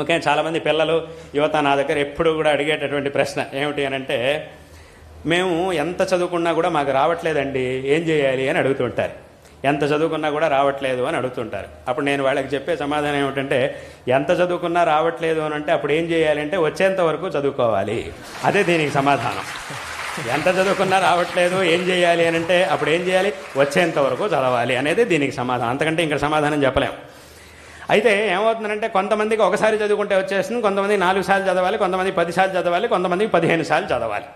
ముఖ్యంగా చాలామంది పిల్లలు యువత నా దగ్గర ఎప్పుడు కూడా అడిగేటటువంటి ప్రశ్న ఏమిటి అని అంటే, మేము ఎంత చదువుకున్నా కూడా మాకు రావట్లేదండి, ఏం చేయాలి అని అడుగుతుంటారు. ఎంత చదువుకున్నా కూడా రావట్లేదు అని అడుగుతుంటారు. అప్పుడు నేను వాళ్ళకి చెప్పే సమాధానం ఏమిటంటే, ఎంత చదువుకున్నా రావట్లేదు అని అంటే అప్పుడు ఏం చేయాలి అంటే వచ్చేంత వరకు చదువుకోవాలి. అదే దీనికి సమాధానం. ఎంత చదువుకున్నా రావట్లేదు ఏం చేయాలి అని అంటే అప్పుడు ఏం చేయాలి, వచ్చేంత వరకు చదవాలి అనేది దీనికి సమాధానం. అంతకంటే ఇంకా సమాధానం చెప్పలేము. అయితే ఏమవుతుందంటే, కొంతమందికి ఒకసారి చదువుకుంటే వచ్చేస్తుంది, కొంతమంది 4 సార్లు చదవాలి, కొంతమంది 10 సార్లు చదవాలి, కొంతమందికి 15 సార్లు చదవాలి.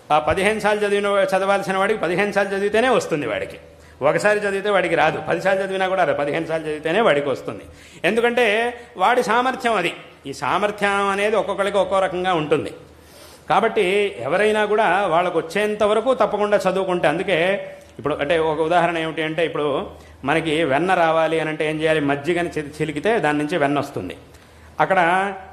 ఆ 15 సార్లు చదవాల్సిన వాడికి 15 సార్లు చదివితేనే వస్తుంది వాడికి. ఒకసారి చదివితే వాడికి రాదు. 10 సార్లు చదివినా కూడా 15 సార్లు చదివితేనే వాడికి వస్తుంది. ఎందుకంటే వాడి సామర్థ్యం అది. ఈ సామర్థ్యం అనేది ఒక్కొక్కరికి ఒక్కో రకంగా ఉంటుంది. కాబట్టి ఎవరైనా కూడా వాళ్ళకు వచ్చేంత వరకు తప్పకుండా చదువుకుంటే, అందుకే ఇప్పుడు అంటే ఒక ఉదాహరణ ఏమిటి అంటే, ఇప్పుడు మనకి వెన్న రావాలి అని అంటే ఏం చేయాలి, మజ్జిగని చిలికితే దాని నుంచి వెన్న వస్తుంది. అక్కడ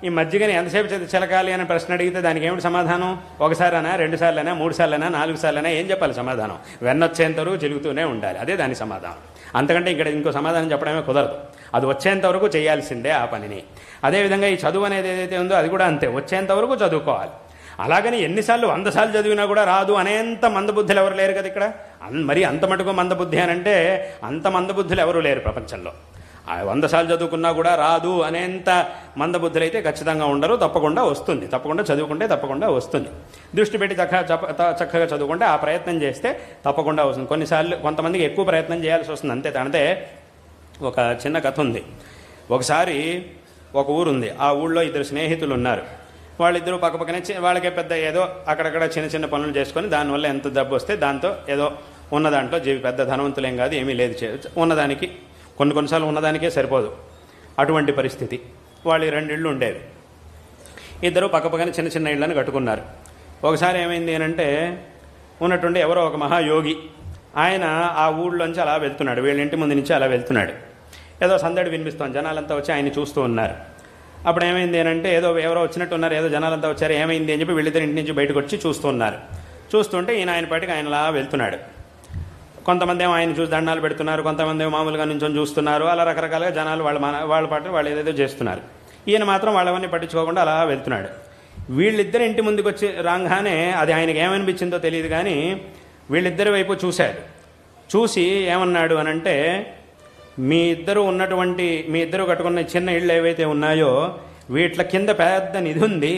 ఈ మజ్జిగని ఎంతసేపు చిలకాలి అని ప్రశ్న అడిగితే దానికి ఏమిటి సమాధానం? ఒకసారైనా, 2 సార్లైనా, 3 సార్లైనా, 4 సార్లైనా ఏం చెప్పాలి సమాధానం? వెన్న వచ్చేంత వరకు చిలుగుతూనే ఉండాలి. అదే దాని సమాధానం. అంతకంటే ఇక్కడ ఇంకో సమాధానం చెప్పడమే కుదరదు. అది వచ్చేంత వరకు చేయాల్సిందే ఆ పనిని. అదేవిధంగా ఈ చదువు అనేది ఏదైతే ఉందో అది కూడా అంతే, వచ్చేంత వరకు చదువుకోవాలి. అలాగని ఎన్నిసార్లు 100 సార్లు చదివినా కూడా రాదు అనేంత మందబుద్ధులు ఎవరు లేరు కదా ఇక్కడ. మరి అంత మటుకు మందబుద్ధి అని అంటే అంత మందబుద్ధులు ఎవరు లేరు ప్రపంచంలో. 100 సార్లు చదువుకున్నా కూడా రాదు అనేంత మందబుద్ధులు అయితే ఖచ్చితంగా ఉండరు. తప్పకుండా వస్తుంది. తప్పకుండా చదువుకుంటే తప్పకుండా వస్తుంది. దృష్టి పెట్టి చక్కగా చదువుకుంటే, ఆ ప్రయత్నం చేస్తే తప్పకుండా వస్తుంది. కొన్నిసార్లు కొంతమందికి ఎక్కువ ప్రయత్నం చేయాల్సి వస్తుంది. అంతే. అంటే ఒక చిన్న కథ ఉంది. ఒకసారి ఒక ఊరుంది. ఆ ఊళ్ళో 2 స్నేహితులు ఉన్నారు. వాళ్ళిద్దరూ పక్కపక్కనే వాళ్ళకే పెద్ద ఏదో అక్కడక్కడ చిన్న చిన్న పనులు చేసుకొని దానివల్ల ఎంత డబ్బు వస్తే దాంతో ఏదో ఉన్న దాంట్లో పెద్ద ధనవంతులేం కాదు, ఏమీ లేదు, ఉన్నదానికి కొన్నిసార్లు ఉన్నదానికే సరిపోదు. అటువంటి పరిస్థితి. వాళ్ళు 2 ఇళ్ళు ఉండేవి. ఇద్దరు పక్కపక్కనే చిన్న చిన్న ఇళ్ళని కట్టుకున్నారు. ఒకసారి ఏమైంది అంటే, ఉన్నట్టుండి ఎవరో ఒక మహాయోగి ఆయన ఆ ఊళ్ళోంచి అలా వెళ్తున్నాడు, వీళ్ళ ఇంటి ముందు నుంచి అలా వెళ్తున్నాడు. ఏదో సందడి వినిపిస్తోంది, జనాలంతా వచ్చి ఆయన చూస్తూ ఉన్నారు. అప్పుడు ఏమైంది అంటే, ఎవరో వచ్చినట్టు ఉన్నారు, ఏదో జనాలంతా వచ్చారు, ఏమైంది అని చెప్పి వీళ్ళిద్దరు ఇంటి నుంచి బయటకు వచ్చి చూస్తున్నారు. చూస్తుంటే ఆయన పాటికి ఆయనలా వెళ్తున్నాడు. కొంతమంది ఏమో ఆయన చూసి దండాలు పెడుతున్నారు, కొంతమంది మామూలుగా నుంచొని చూస్తున్నారు. అలా రకరకాలుగా జనాలు వాళ్ళ పాటు వాళ్ళు ఏదేదో చేస్తున్నారు. ఈయన మాత్రం వాళ్ళవన్నీ పట్టించుకోకుండా అలా వెళ్తున్నాడు. వీళ్ళిద్దరు ఇంటి ముందుకు వచ్చి రాగానే అది ఆయనకి ఏమనిపించిందో తెలియదు కానీ వీళ్ళిద్దరి వైపు చూశాడు. చూసి ఏమన్నాడు అనంటే, మీ ఇద్దరు కట్టుకున్న చిన్న ఇళ్ళు ఏవైతే ఉన్నాయో వీట్ల కింద పెద్ద నిధి ఉంది.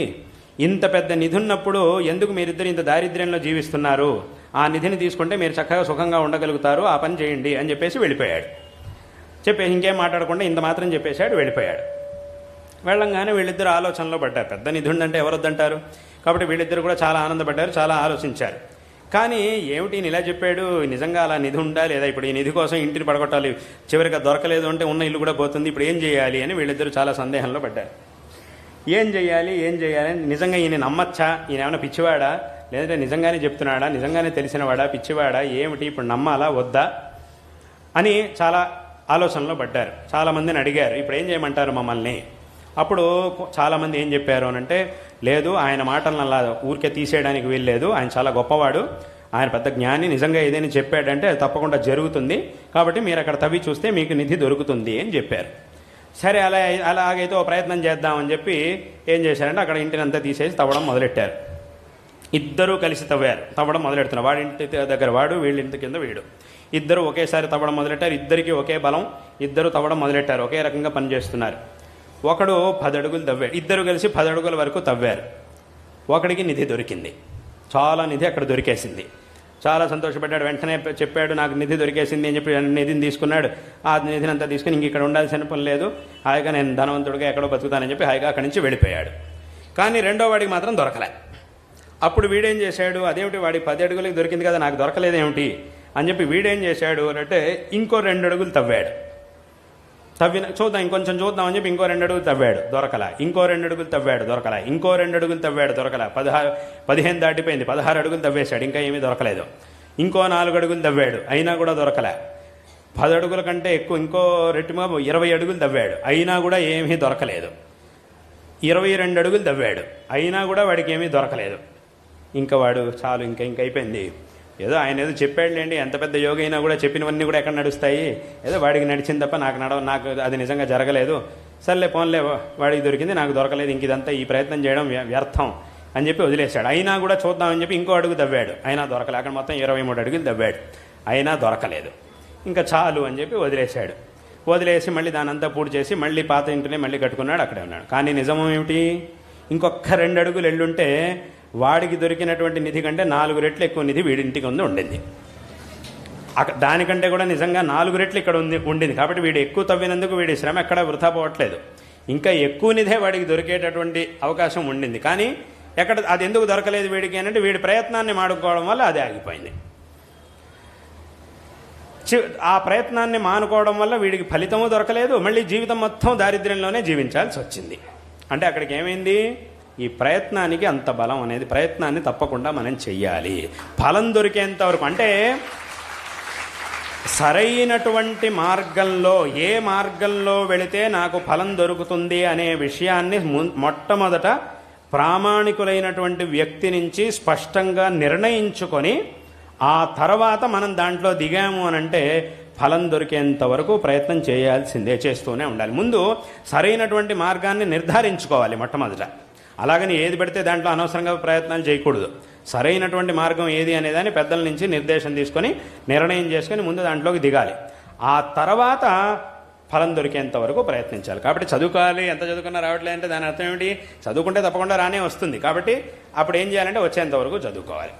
ఇంత పెద్ద నిధి ఉన్నప్పుడు ఎందుకు మీరిద్దరు ఇంత దారిద్ర్యంలో జీవిస్తున్నారు? ఆ నిధిని తీసుకుంటే మీరు చక్కగా సుఖంగా ఉండగలుగుతారు, ఆ పని చేయండి అని చెప్పేసి వెళ్ళిపోయాడు. చెప్పేసి ఇంకేం మాట్లాడకుండా ఇంత మాత్రం చెప్పేశాడు, వెళ్ళిపోయాడు. వెళ్ళంగానే వీళ్ళిద్దరు ఆలోచనలో పడ్డారు. పెద్ద నిధి ఉందంటే ఎవరొద్దంటారు? కాబట్టి వీళ్ళిద్దరు కూడా చాలా ఆనందపడ్డారు, చాలా ఆలోచించారు. కానీ ఏమిటి ఇలా చెప్పాడు, నిజంగా అలా నిధి ఉందా లేదా? ఇప్పుడు ఈ నిధి కోసం ఇంటిని పడగొట్టాలి, చివరిగా దొరకలేదు అంటే ఉన్న ఇల్లు కూడా పోతుంది, ఇప్పుడు ఏం చేయాలి అని వీళ్ళిద్దరూ చాలా సందేహంలో పడ్డారు. ఏం చేయాలి అని, నిజంగా ఈయన నమ్మచ్చా? ఈయన ఏమైనా పిచ్చివాడా, లేదంటే నిజంగానే చెప్తున్నాడా, నిజంగానే తెలిసినవాడా, పిచ్చివాడా, ఏమిటి ఇప్పుడు నమ్మాలా వద్దా అని చాలా ఆలోచనలో పడ్డారు. చాలామందిని అడిగారు, ఇప్పుడు ఏం చేయమంటారు మమ్మల్ని? అప్పుడు చాలామంది ఏం చెప్పారు అనంటే, లేదు, ఆయన మాటలను అలా ఊరికే తీసేయడానికి వీల్లేదు, ఆయన చాలా గొప్పవాడు, ఆయన పెద్ద జ్ఞాని, నిజంగా ఏదైనా చెప్పాడంటే తప్పకుండా జరుగుతుంది, కాబట్టి మీరు అక్కడ తవ్వి చూస్తే మీకు నిధి దొరుకుతుంది అని చెప్పారు. సరే, అలాగైతే ఓ ప్రయత్నం చేద్దామని చెప్పి ఏం చేశారంటే, అక్కడ ఇంటినంతా తీసేసి తవ్వడం మొదలెట్టారు. ఇద్దరూ కలిసి తవ్వడం మొదలెడుతున్నారు. వాడి ఇంటి దగ్గర వాడు, వీళ్ళ ఇంటి కింద వీడు. ఇద్దరు ఒకేసారి తవ్వడం మొదలెట్టారు. ఇద్దరికి ఒకే బలం. ఇద్దరు తవ్వడం మొదలెట్టారు, ఒకే రకంగా పనిచేస్తున్నారు. ఒకడు 10 అడుగులు తవ్వాడు. ఇద్దరు కలిసి 10 అడుగుల వరకు తవ్వారు. ఒకడికి నిధి దొరికింది, చాలా నిధి అక్కడ దొరికేసింది. చాలా సంతోషపడ్డాడు. వెంటనే చెప్పాడు, నాకు నిధి దొరికేసింది అని చెప్పి నిధిని తీసుకున్నాడు. ఆ నిధిని అంతా తీసుకుని ఇంక ఇక్కడ ఉండాల్సిన పని లేదు, హాయిగా నేను ధనవంతుడిగా ఎక్కడో బతుకుతానని చెప్పి హాయిగా అక్కడి నుంచి వెళ్ళిపోయాడు. కానీ రెండో వాడికి మాత్రం దొరకలే. అప్పుడు వీడేం చేశాడు, అదేమిటి వాడి 10 అడుగులకి దొరికింది కదా, నాకు దొరకలేదేమిటి అని చెప్పి వీడేం చేశాడు అంటే, ఇంకో 2 అడుగులు తవ్వాడు. చూద్దాం, ఇంకొంచెం చూద్దాం అని చెప్పి ఇంకో 2 అడుగులు తవ్వాడు, దొరకలా. ఇంకో 2 అడుగులు తవ్వాడు, దొరకలా. ఇంకో 2 అడుగులు తవ్వాడు, దొరకలా. 15 దాటిపోయింది, 16 అడుగులు తవ్వేశాడు, ఇంకా ఏమీ దొరకలేదు. ఇంకో 4 అడుగులు తవ్వాడు, అయినా కూడా దొరకలే. 10 అడుగుల కంటే ఎక్కువ, ఇంకో రెట్టిమా 20 అడుగులు తవ్వాడు, అయినా కూడా ఏమీ దొరకలేదు. 22 అడుగులు తవ్వాడు, అయినా కూడా వాడికి ఏమీ దొరకలేదు. ఇంకా వాడు చాలు, ఇంకా అయిపోయింది, ఏదో ఆయన ఏదో చెప్పాడులేండి, ఎంత పెద్ద యోగి అయినా కూడా చెప్పినవన్నీ కూడా ఎక్కడ నడుస్తాయి, ఏదో వాడికి నడిచింది తప్ప నాకు అది నిజంగా జరగలేదు, సర్లే పోన్లే వాడికి దొరికింది నాకు దొరకలేదు, ఇంక ఇదంతా ఈ ప్రయత్నం చేయడం వ్యర్థం అని చెప్పి వదిలేశాడు. అయినా కూడా చూద్దామని చెప్పి ఇంకో అడుగు దవ్వాడు, అయినా దొరకలే. అక్కడ మొత్తం 23 అడుగులు దవ్వాడు, అయినా దొరకలేదు. ఇంకా చాలు అని చెప్పి వదిలేశాడు. వదిలేసి మళ్ళీ దానంతా పూర్తి చేసి మళ్ళీ పాత ఇంటినే మళ్ళీ కట్టుకున్నాడు, అక్కడే ఉన్నాడు. కానీ నిజం ఏమిటి, ఇంకొక 2 అడుగులు ఎల్లుంటే వాడికి దొరికినటువంటి నిధి కంటే 4 రెట్లు ఎక్కువ నిధి వీడింటికి ఉండింది. దానికంటే కూడా నిజంగా 4 రెట్లు ఇక్కడ ఉండింది. కాబట్టి వీడు ఎక్కువ తవ్వినందుకు వీడి శ్రమ ఎక్కడా వృధా పోవట్లేదు. ఇంకా ఎక్కువ నిధే వాడికి దొరికేటటువంటి అవకాశం ఉండింది. కానీ ఎక్కడ అది ఎందుకు దొరకలేదు వీడికి అంటే వీడి ప్రయత్నాన్ని మానుకోవడం వల్ల అది ఆగిపోయింది. ఆ ప్రయత్నాన్ని మానుకోవడం వల్ల వీడికి ఫలితము దొరకలేదు, మళ్ళీ జీవితం మొత్తం దారిద్ర్యంలోనే జీవించాల్సి వచ్చింది. అంటే అక్కడికి ఏమైంది, ఈ ప్రయత్నానికి అంత బలం అనేది, ప్రయత్నాన్ని తప్పకుండా మనం చెయ్యాలి ఫలం దొరికేంత వరకు. అంటే సరైనటువంటి మార్గంలో, ఏ మార్గంలో వెళితే నాకు ఫలం దొరుకుతుంది అనే విషయాన్ని మొట్టమొదట ప్రామాణికులైనటువంటి వ్యక్తి నుంచి స్పష్టంగా నిర్ణయించుకొని ఆ తర్వాత మనం దాంట్లో దిగాము అనంటే ఫలం దొరికేంత వరకు ప్రయత్నం చేయాల్సిందే, చేస్తూనే ఉండాలి. ముందు సరైనటువంటి మార్గాన్ని నిర్ధారించుకోవాలి మొట్టమొదట. అలాగని ఏది పెడితే దాంట్లో అనవసరంగా ప్రయత్నాలు చేయకూడదు. సరైనటువంటి మార్గం ఏది అనేదాన్ని పెద్దల నుంచి నిర్దేశం తీసుకొని నిర్ణయం చేసుకొని ముందు దాంట్లోకి దిగాలి. ఆ తర్వాత ఫలం దొరికేంత వరకు ప్రయత్నించాలి. కాబట్టి చదువుకోవాలి, ఎంత చదువుకున్నా రావట్లేదు అంటే దాని అర్థం ఏమిటి, చదువుకుంటే తప్పకుండా రానే వస్తుంది. కాబట్టి అప్పుడు ఏం చేయాలంటే వచ్చేంత వరకు చదువుకోవాలి.